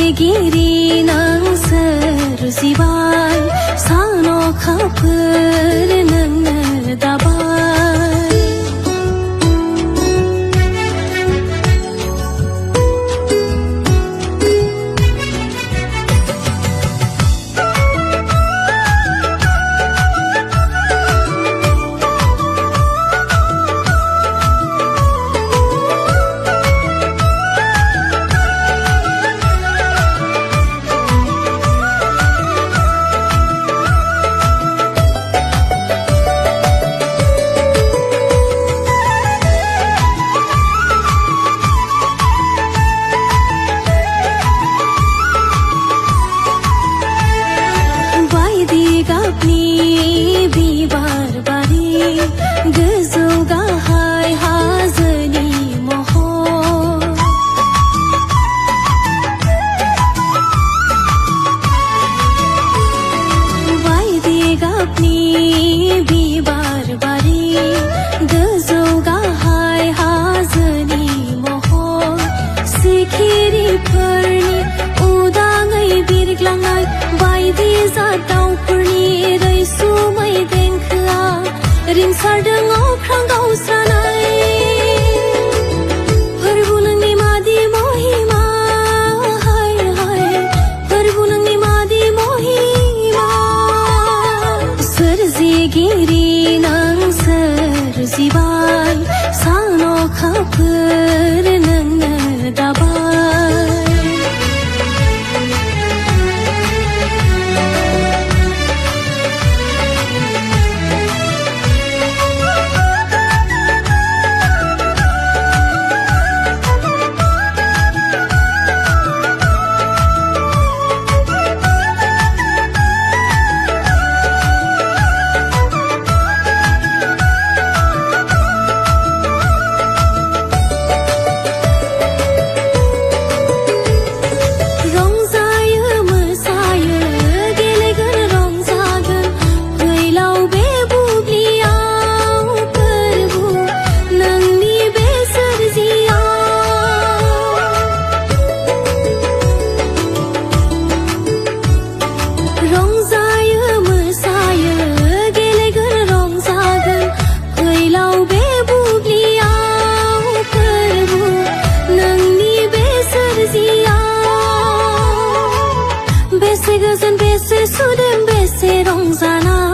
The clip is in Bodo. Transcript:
सोरजिगिरि नोंसोर रुजिबाय सान अखाफोर नोंनो दाबाय बिबार बारि गोजौ गाहाय हाजोनि महर बायदि गाबनि बिबार बारि गोजौ गाहाय हाजोनि महर सिखिरिफोरनि उदाङै बिरग्लांनाय बायदि जात दावफोरनि रैसुमै देंखोआ रिंसारदों अख्रां गावस्रानाय फोरबु नोंनि मादि महिमा हाय हाय फोरबु नोंनि मादि महिमा सोरजिगिरि नोंसोर रुजिबाय सान अखाफोर नोंनो दाबाय बेसे गोजोन बेसे सुदेम बेसे रंजानाय